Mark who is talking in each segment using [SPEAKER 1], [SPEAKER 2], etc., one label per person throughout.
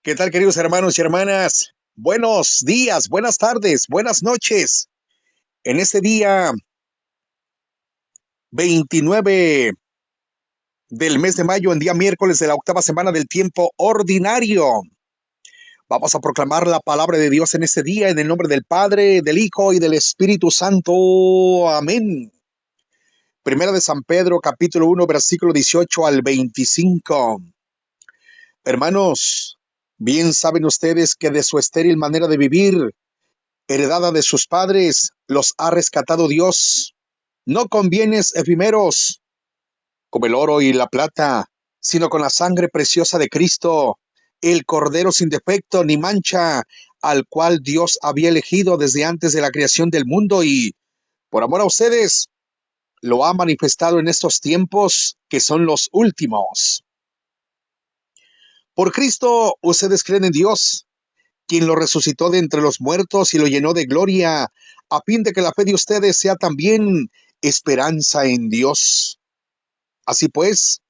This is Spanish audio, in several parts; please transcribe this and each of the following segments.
[SPEAKER 1] ¿Qué tal, queridos hermanos y hermanas? Buenos días, buenas tardes, buenas noches. En este día 29 del mes de mayo, en día miércoles de la octava semana del tiempo ordinario, vamos a proclamar la palabra de Dios en este día en el nombre del Padre, del Hijo y del Espíritu Santo. Amén. Primera de San Pedro, capítulo 1, versículo 18 al 25. Hermanos, bien saben ustedes que de su estéril manera de vivir, heredada de sus padres, los ha rescatado Dios, no con bienes efímeros, como el oro y la plata, sino con la sangre preciosa de Cristo, el Cordero sin defecto ni mancha, al cual Dios había elegido desde antes de la creación del mundo y, por amor a ustedes, lo ha manifestado en estos tiempos que son los últimos. Por Cristo, ustedes creen en Dios, quien lo resucitó de entre los muertos y lo llenó de gloria, a fin de que la fe de ustedes sea también esperanza en Dios. Así pues,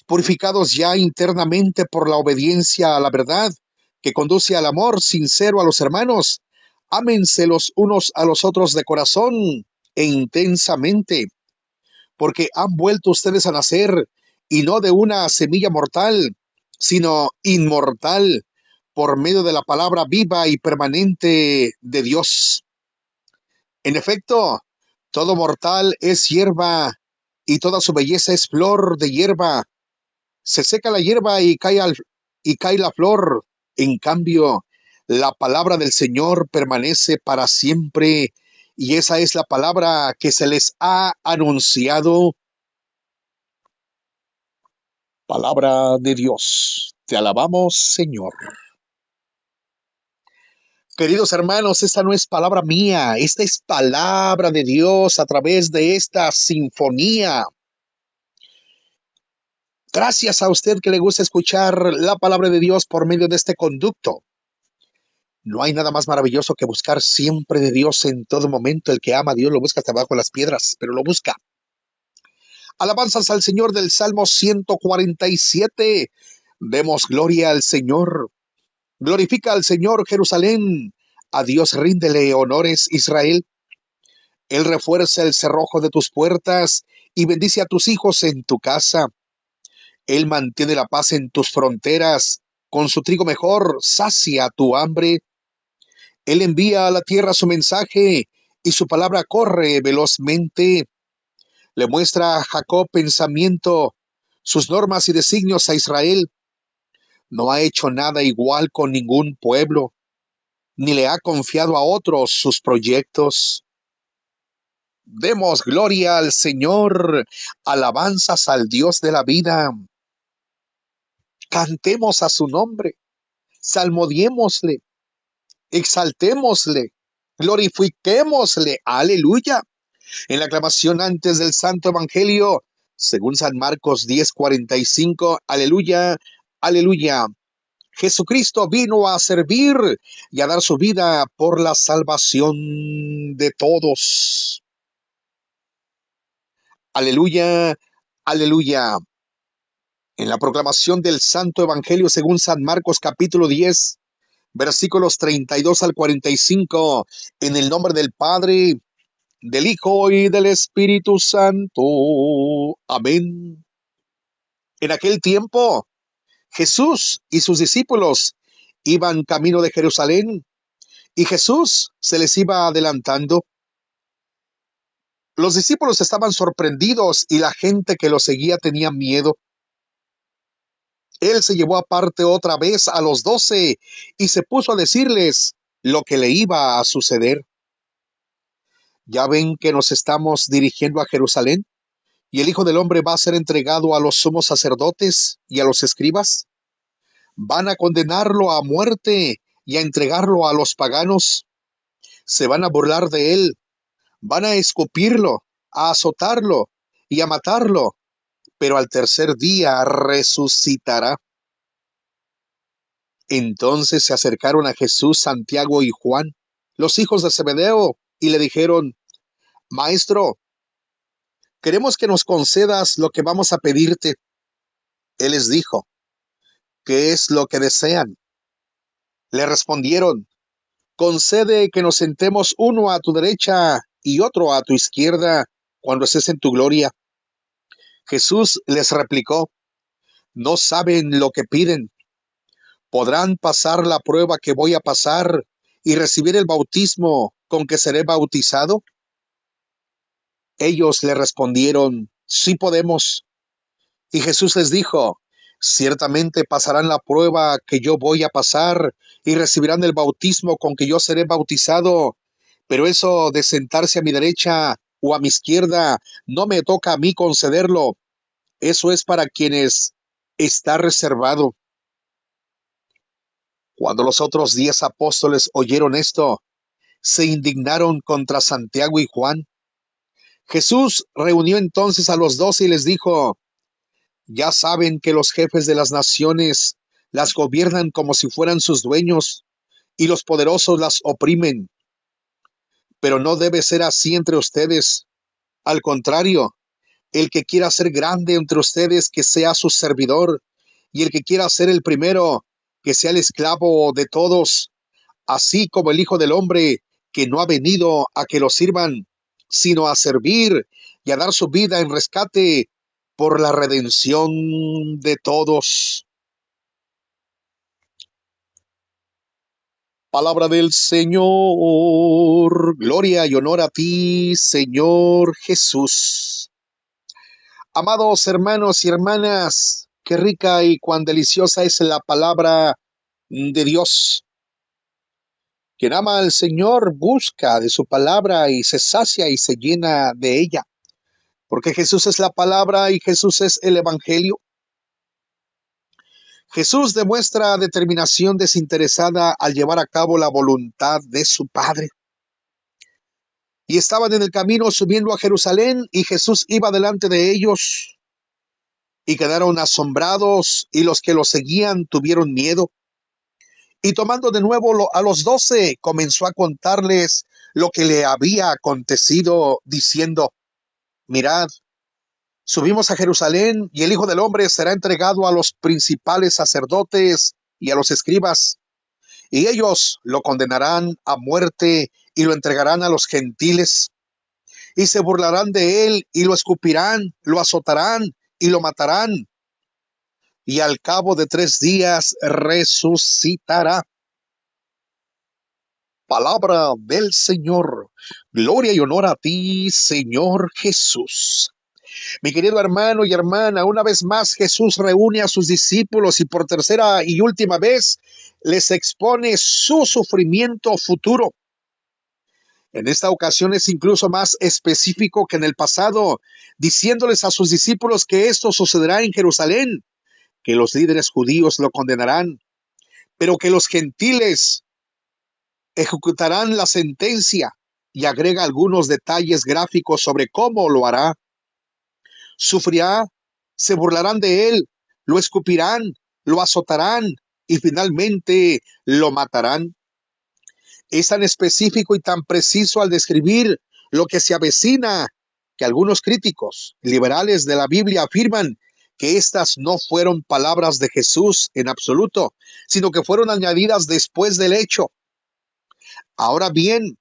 [SPEAKER 1] purificados ya internamente por la obediencia a la verdad, que conduce al amor sincero a los hermanos, ámense los unos a los otros de corazón e intensamente, porque han vuelto ustedes a nacer, y no de una semilla mortal, sino inmortal, por medio de la palabra viva y permanente de Dios. En efecto, todo mortal es hierba, y toda su belleza es flor de hierba. Se seca la hierba y cae la flor. En cambio, la palabra del Señor permanece para siempre, y esa es la palabra que se les ha anunciado. Palabra de Dios. Te alabamos, Señor. Queridos hermanos, esta no es palabra mía, esta es palabra de Dios a través de esta sinfonía. Gracias a usted que le gusta escuchar la palabra de Dios por medio de este conducto. No hay nada más maravilloso que buscar siempre de Dios en todo momento. El que ama a Dios lo busca hasta abajo de las piedras, pero lo busca. Alabanzas al Señor del Salmo 147. Demos gloria al Señor. Glorifica al Señor, Jerusalén. A Dios ríndele honores, Israel. Él refuerza el cerrojo de tus puertas y bendice a tus hijos en tu casa. Él mantiene la paz en tus fronteras. Con su trigo mejor sacia tu hambre. Él envía a la tierra su mensaje y su palabra corre velozmente. Le muestra a Jacob pensamiento, sus normas y designios a Israel. No ha hecho nada igual con ningún pueblo, ni le ha confiado a otros sus proyectos. Demos gloria al Señor, alabanzas al Dios de la vida. Cantemos a su nombre, salmodiémosle, exaltémosle, glorifiquémosle. Aleluya. En la aclamación antes del Santo Evangelio, según San Marcos 10:45, aleluya, aleluya. Jesucristo vino a servir y a dar su vida por la salvación de todos. Aleluya, aleluya. En la proclamación del Santo Evangelio según San Marcos capítulo 10, versículos 32 al 45, en el nombre del Padre, del Hijo y del Espíritu Santo. Amén. En aquel tiempo, Jesús y sus discípulos iban camino de Jerusalén, y Jesús se les iba adelantando. Los discípulos estaban sorprendidos y la gente que lo seguía tenía miedo. Él se llevó aparte otra vez a los 12 y se puso a decirles lo que le iba a suceder. Ya ven que nos estamos dirigiendo a Jerusalén, y el Hijo del Hombre va a ser entregado a los sumos sacerdotes y a los escribas. Van a condenarlo a muerte y a entregarlo a los paganos. Se van a burlar de él, van a escupirlo, a azotarlo y a matarlo, pero al tercer día resucitará. Entonces se acercaron a Jesús Santiago y Juan, los hijos de Zebedeo, y le dijeron: Maestro, queremos que nos concedas lo que vamos a pedirte. Él les dijo: ¿qué es lo que desean? Le respondieron: concede que nos sentemos uno a tu derecha y otro a tu izquierda cuando estés en tu gloria. Jesús les replicó: no saben lo que piden. ¿Podrán pasar la prueba que voy a pasar y recibir el bautismo con que seré bautizado? Ellos le respondieron: sí podemos. Y Jesús les dijo: ciertamente pasarán la prueba que yo voy a pasar y recibirán el bautismo con que yo seré bautizado, pero eso de sentarse a mi derecha o a mi izquierda no me toca a mí concederlo. Eso es para quienes está reservado. Cuando los otros 10 apóstoles oyeron esto, se indignaron contra Santiago y Juan. Jesús reunió entonces a los 12 y les dijo: ya saben que los jefes de las naciones las gobiernan como si fueran sus dueños, y los poderosos las oprimen. Pero no debe ser así entre ustedes. Al contrario, el que quiera ser grande entre ustedes, que sea su servidor, y el que quiera ser el primero, que sea el esclavo de todos, así como el Hijo del Hombre, que no ha venido a que lo sirvan, sino a servir y a dar su vida en rescate por la redención de todos. Palabra del Señor. Gloria y honor a ti, Señor Jesús. Amados hermanos y hermanas, qué rica y cuán deliciosa es la palabra de Dios. Quien ama al Señor busca de su palabra y se sacia y se llena de ella, porque Jesús es la palabra y Jesús es el Evangelio. Jesús demuestra determinación desinteresada al llevar a cabo la voluntad de su Padre. Y estaban en el camino subiendo a Jerusalén, y Jesús iba delante de ellos, y quedaron asombrados, y los que lo seguían tuvieron miedo. Y tomando de nuevo a los 12, comenzó a contarles lo que le había acontecido, diciendo: mirad, subimos a Jerusalén, y el Hijo del Hombre será entregado a los principales sacerdotes y a los escribas, y ellos lo condenarán a muerte y lo entregarán a los gentiles, y se burlarán de él y lo escupirán, lo azotarán y lo matarán, y al cabo de 3 días resucitará. Palabra del Señor. Gloria y honor a ti, Señor Jesús. Mi querido hermano y hermana, una vez más Jesús reúne a sus discípulos y por tercera y última vez les expone su sufrimiento futuro. En esta ocasión es incluso más específico que en el pasado, diciéndoles a sus discípulos que esto sucederá en Jerusalén, que los líderes judíos lo condenarán, pero que los gentiles ejecutarán la sentencia, y agrega algunos detalles gráficos sobre cómo lo hará. Sufrirá, se burlarán de él, lo escupirán, lo azotarán y finalmente lo matarán. Es tan específico y tan preciso al describir lo que se avecina, que algunos críticos liberales de la Biblia afirman que estas no fueron palabras de Jesús en absoluto, sino que fueron añadidas después del hecho. Ahora bien,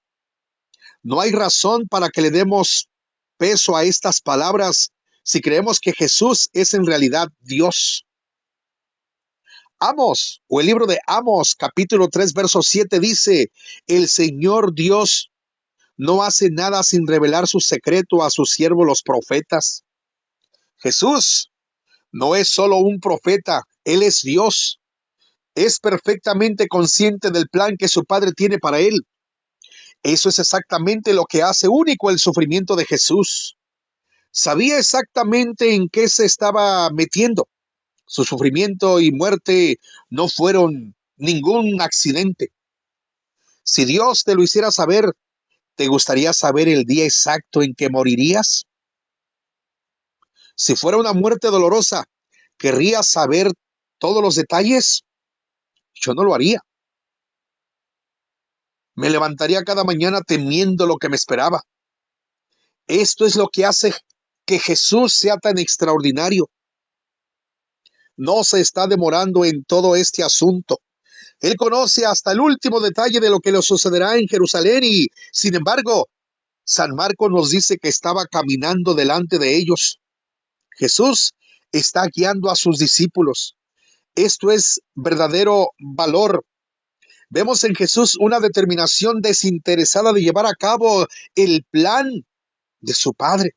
[SPEAKER 1] no hay razón para que le demos peso a estas palabras si creemos que Jesús es en realidad Dios. Amos, o el libro de Amos, capítulo 3, verso 7 dice: el Señor Dios no hace nada sin revelar su secreto a sus siervos los profetas. Jesús no es solo un profeta, Él es Dios. Es perfectamente consciente del plan que su Padre tiene para Él. Eso es exactamente lo que hace único el sufrimiento de Jesús. Sabía exactamente en qué se estaba metiendo. Su sufrimiento y muerte no fueron ningún accidente. Si Dios te lo hiciera saber, ¿te gustaría saber el día exacto en que morirías? Si fuera una muerte dolorosa, ¿querrías saber todos los detalles? Yo no lo haría. Me levantaría cada mañana temiendo lo que me esperaba. Esto es lo que hace que Jesús sea tan extraordinario. No se está demorando en todo este asunto. Él conoce hasta el último detalle de lo que le sucederá en Jerusalén y, sin embargo, San Marcos nos dice que estaba caminando delante de ellos. Jesús está guiando a sus discípulos. Esto es verdadero valor. Vemos en Jesús una determinación desinteresada de llevar a cabo el plan de su Padre.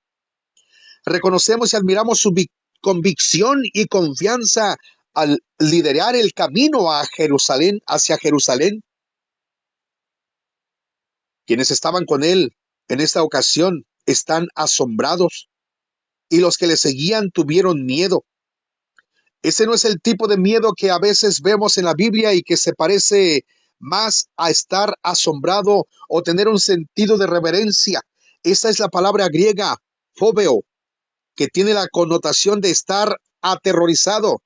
[SPEAKER 1] Reconocemos y admiramos su convicción y confianza al liderar el camino a Jerusalén, hacia Jerusalén. Quienes estaban con él en esta ocasión están asombrados y los que le seguían tuvieron miedo. Ese no es el tipo de miedo que a veces vemos en la Biblia y que se parece más a estar asombrado o tener un sentido de reverencia. Esa es la palabra griega, phobeo, que tiene la connotación de estar aterrorizado.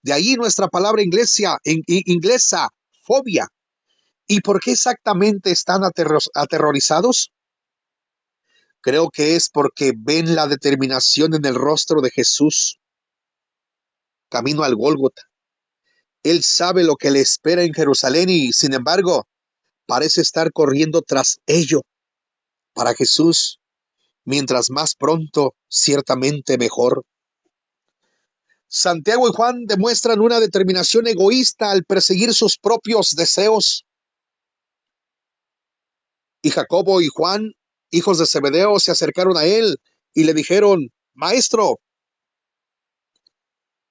[SPEAKER 1] De ahí nuestra palabra inglesa, fobia. ¿Y por qué exactamente están aterrorizados? Creo que es porque ven la determinación en el rostro de Jesús, camino al Gólgota. Él sabe lo que le espera en Jerusalén y, sin embargo, parece estar corriendo tras ello. Para Jesús, mientras más pronto, ciertamente mejor. Santiago y Juan demuestran una determinación egoísta al perseguir sus propios deseos. Y Jacobo y Juan, hijos de Zebedeo, se acercaron a él y le dijeron: Maestro,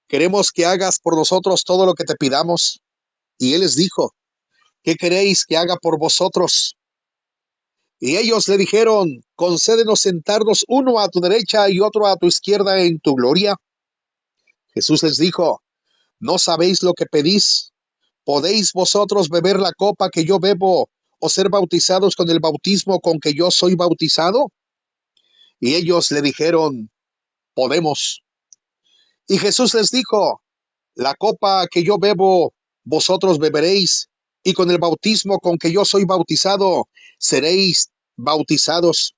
[SPEAKER 1] queremos que hagas por nosotros todo lo que te pidamos. Y él les dijo: ¿qué queréis que haga por vosotros? Y ellos le dijeron: concédenos sentarnos uno a tu derecha y otro a tu izquierda en tu gloria. Jesús les dijo: ¿no sabéis lo que pedís? ¿Podéis vosotros beber la copa que yo bebo o ser bautizados con el bautismo con que yo soy bautizado? Y ellos le dijeron: podemos. Y Jesús les dijo: la copa que yo bebo, vosotros beberéis, y con el bautismo con que yo soy bautizado, seréis bautizados.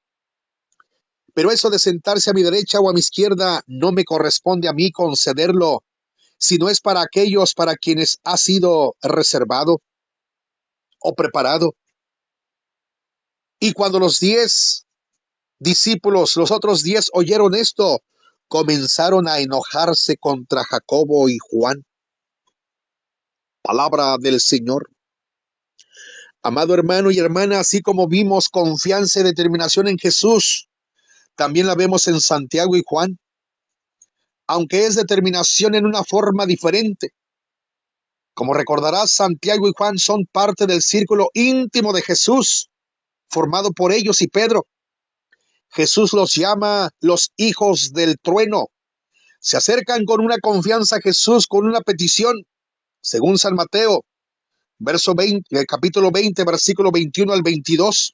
[SPEAKER 1] Pero eso de sentarse a mi derecha o a mi izquierda no me corresponde a mí concederlo, sino es para aquellos para quienes ha sido reservado o preparado. Y cuando los 10 discípulos, los otros 10, oyeron esto, comenzaron a enojarse contra Jacobo y Juan. Palabra del Señor. Amado hermano y hermana, así como vimos confianza y determinación en Jesús, también la vemos en Santiago y Juan, aunque es determinación en una forma diferente. Como recordarás, Santiago y Juan son parte del círculo íntimo de Jesús, formado por ellos y Pedro. Jesús los llama los hijos del trueno. Se acercan con una confianza a Jesús, con una petición, según San Mateo, capítulo 20, versículo 21 al 22.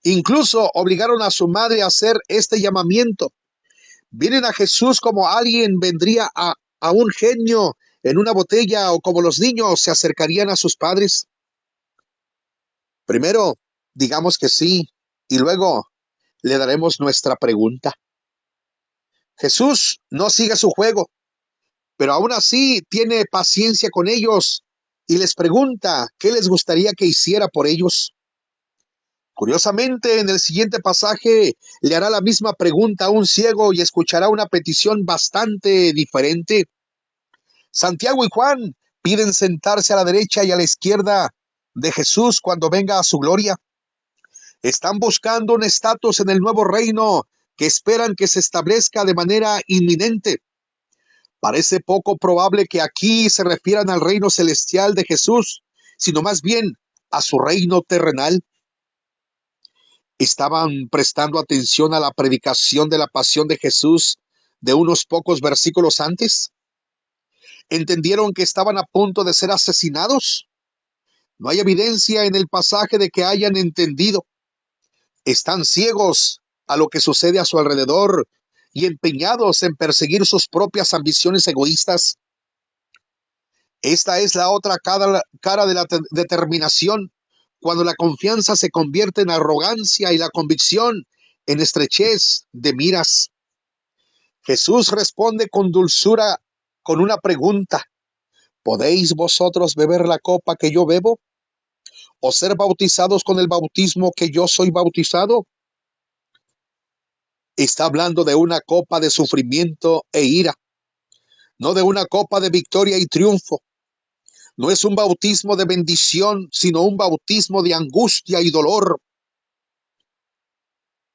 [SPEAKER 1] Incluso obligaron a su madre a hacer este llamamiento. Vienen a Jesús como alguien vendría a un genio en una botella o como los niños se acercarían a sus padres. Primero, digamos que sí y luego le daremos nuestra pregunta. Jesús no sigue su juego, pero aún así tiene paciencia con ellos y les pregunta qué les gustaría que hiciera por ellos. Curiosamente, en el siguiente pasaje le hará la misma pregunta a un ciego y escuchará una petición bastante diferente. Santiago y Juan piden sentarse a la derecha y a la izquierda de Jesús cuando venga a su gloria. Están buscando un estatus en el nuevo reino que esperan que se establezca de manera inminente. Parece poco probable que aquí se refieran al reino celestial de Jesús, sino más bien a su reino terrenal. Estaban prestando atención a la predicación de la pasión de Jesús de unos pocos versículos antes. ¿Entendieron que estaban a punto de ser asesinados? No hay evidencia en el pasaje de que hayan entendido. Están ciegos a lo que sucede a su alrededor y empeñados en perseguir sus propias ambiciones egoístas. Esta es la otra cara de la determinación, cuando la confianza se convierte en arrogancia y la convicción en estrechez de miras. Jesús responde con dulzura con una pregunta: ¿podéis vosotros beber la copa que yo bebo? ¿O ser bautizados con el bautismo que yo soy bautizado? Está hablando de una copa de sufrimiento e ira, no de una copa de victoria y triunfo. No es un bautismo de bendición, sino un bautismo de angustia y dolor.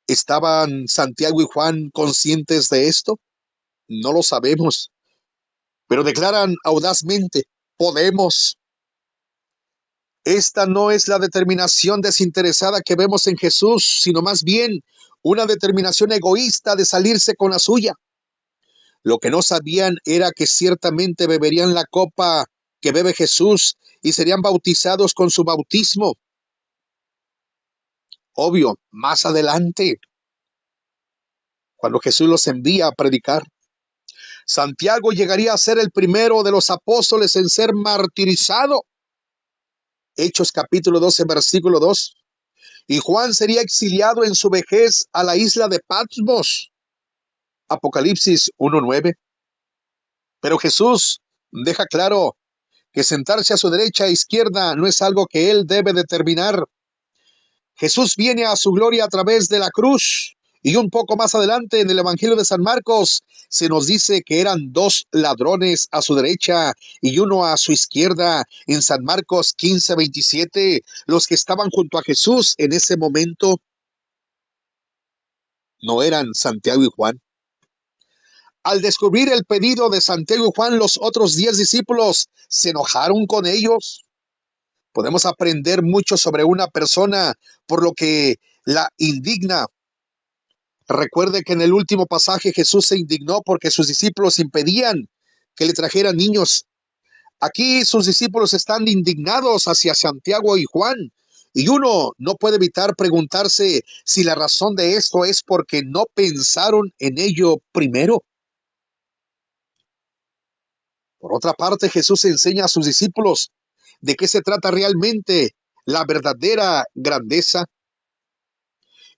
[SPEAKER 1] ¿Estaban Santiago y Juan conscientes de esto? No lo sabemos, pero declaran audazmente, podemos. Esta no es la determinación desinteresada que vemos en Jesús, sino más bien una determinación egoísta de salirse con la suya. Lo que no sabían era que ciertamente beberían la copa que bebe Jesús y serían bautizados con su bautismo. Obvio, más adelante, cuando Jesús los envía a predicar, Santiago llegaría a ser el primero de los apóstoles en ser martirizado. Hechos capítulo 12, versículo 2. Y Juan sería exiliado en su vejez a la isla de Patmos. Apocalipsis 1:9. Pero Jesús deja claro que sentarse a su derecha e izquierda no es algo que él debe determinar. Jesús viene a su gloria a través de la cruz. Y un poco más adelante en el Evangelio de San Marcos se nos dice que eran dos ladrones a su derecha y uno a su izquierda. En San Marcos 15:27, los que estaban junto a Jesús en ese momento no eran Santiago y Juan. Al descubrir el pedido de Santiago y Juan, los otros 10 discípulos se enojaron con ellos. Podemos aprender mucho sobre una persona por lo que la indigna. Recuerde que en el último pasaje Jesús se indignó porque sus discípulos impedían que le trajeran niños. Aquí sus discípulos están indignados hacia Santiago y Juan, y uno no puede evitar preguntarse si la razón de esto es porque no pensaron en ello primero. Por otra parte, Jesús enseña a sus discípulos de qué se trata realmente la verdadera grandeza.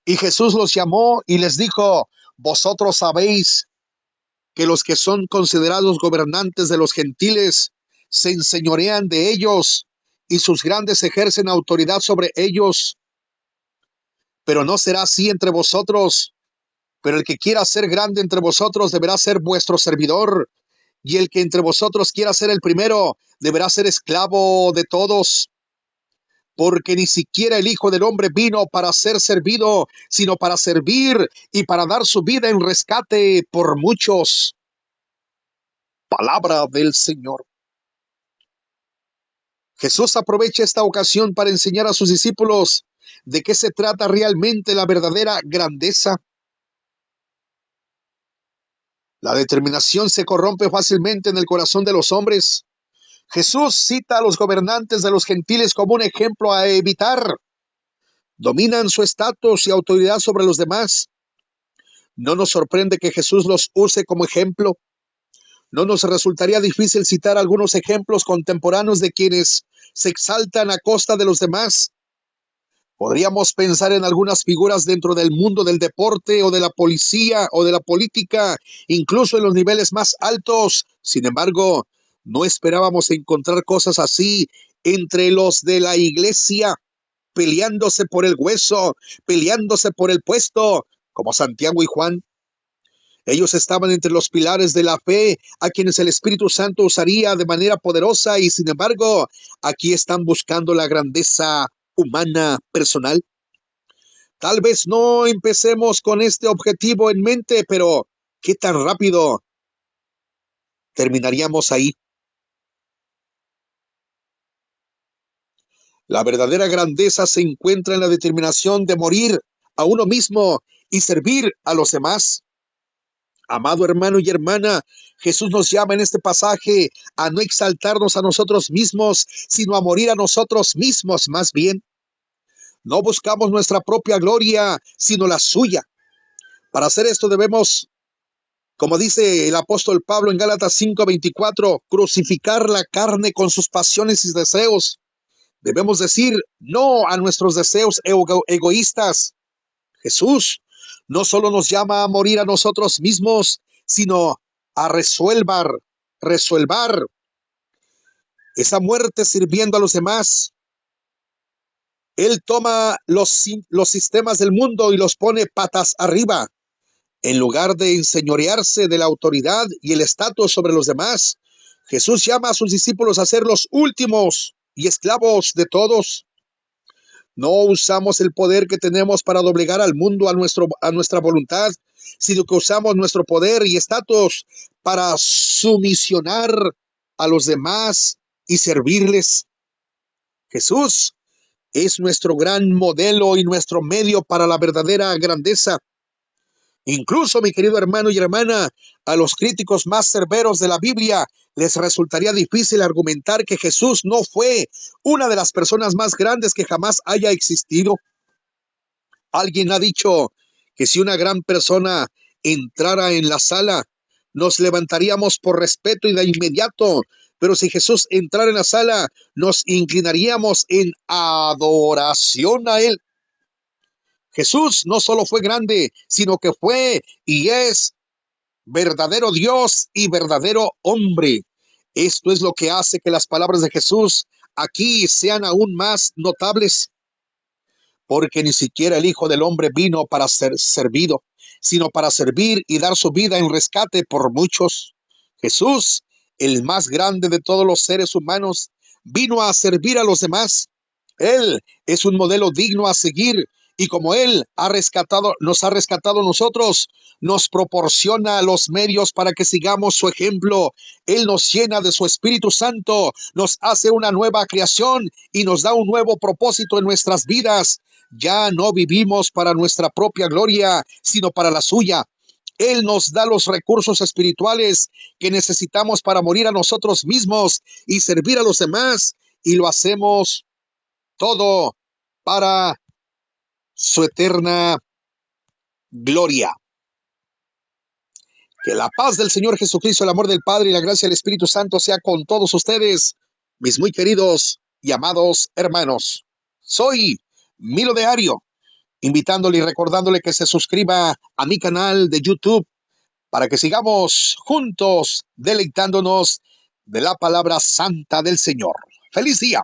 [SPEAKER 1] Y Jesús los llamó y les dijo, vosotros sabéis que los que son considerados gobernantes de los gentiles se enseñorean de ellos y sus grandes ejercen autoridad sobre ellos. Pero no será así entre vosotros, pero el que quiera ser grande entre vosotros deberá ser vuestro servidor, y el que entre vosotros quiera ser el primero deberá ser esclavo de todos. Porque ni siquiera el Hijo del Hombre vino para ser servido, sino para servir y para dar su vida en rescate por muchos. Palabra del Señor. Jesús aprovecha esta ocasión para enseñar a sus discípulos de qué se trata realmente la verdadera grandeza. La determinación se corrompe fácilmente en el corazón de los hombres. Jesús cita a los gobernantes de los gentiles como un ejemplo a evitar. Dominan su estatus y autoridad sobre los demás. No nos sorprende que Jesús los use como ejemplo. No nos resultaría difícil citar algunos ejemplos contemporáneos de quienes se exaltan a costa de los demás. Podríamos pensar en algunas figuras dentro del mundo del deporte o de la policía o de la política, incluso en los niveles más altos. Sin embargo, no esperábamos encontrar cosas así entre los de la iglesia, peleándose por el hueso, peleándose por el puesto, como Santiago y Juan. Ellos estaban entre los pilares de la fe, a quienes el Espíritu Santo usaría de manera poderosa, y sin embargo, aquí están buscando la grandeza humana, personal. Tal vez no empecemos con este objetivo en mente, pero ¿qué tan rápido terminaríamos ahí? La verdadera grandeza se encuentra en la determinación de morir a uno mismo y servir a los demás. Amado hermano y hermana, Jesús nos llama en este pasaje a no exaltarnos a nosotros mismos, sino a morir a nosotros mismos más bien. No buscamos nuestra propia gloria, sino la suya. Para hacer esto debemos, como dice el apóstol Pablo en Gálatas 5:24, crucificar la carne con sus pasiones y deseos. Debemos decir no a nuestros deseos egoístas. Jesús no solo nos llama a morir a nosotros mismos, sino a resolver esa muerte sirviendo a los demás. Él toma los sistemas del mundo y los pone patas arriba. En lugar de enseñorearse de la autoridad y el estatus sobre los demás, Jesús llama a sus discípulos a ser los últimos y esclavos de todos. No usamos el poder que tenemos para doblegar al mundo a nuestra voluntad, sino que usamos nuestro poder y estatus para sumisionar a los demás y servirles. Jesús es nuestro gran modelo y nuestro medio para la verdadera grandeza. Incluso, mi querido hermano y hermana, a los críticos más severos de la Biblia les resultaría difícil argumentar que Jesús no fue una de las personas más grandes que jamás haya existido. Alguien ha dicho que si una gran persona entrara en la sala, nos levantaríamos por respeto y de inmediato, pero si Jesús entrara en la sala, nos inclinaríamos en adoración a Él. Jesús no solo fue grande, sino que fue y es verdadero Dios y verdadero hombre. Esto es lo que hace que las palabras de Jesús aquí sean aún más notables, porque ni siquiera el Hijo del Hombre vino para ser servido, sino para servir y dar su vida en rescate por muchos. Jesús, el más grande de todos los seres humanos, vino a servir a los demás. Él es un modelo digno a seguir y como Él nos ha rescatado a nosotros, nos proporciona los medios para que sigamos su ejemplo. Él nos llena de su Espíritu Santo, nos hace una nueva creación y nos da un nuevo propósito en nuestras vidas. Ya no vivimos para nuestra propia gloria, sino para la suya. Él nos da los recursos espirituales que necesitamos para morir a nosotros mismos y servir a los demás, y lo hacemos todo para su eterna gloria. Que la paz del Señor Jesucristo, el amor del Padre y la gracia del Espíritu Santo sea con todos ustedes, mis muy queridos y amados hermanos. Soy Milo de Ario, invitándole y recordándole que se suscriba a mi canal de YouTube para que sigamos juntos deleitándonos de la palabra santa del Señor. ¡Feliz día!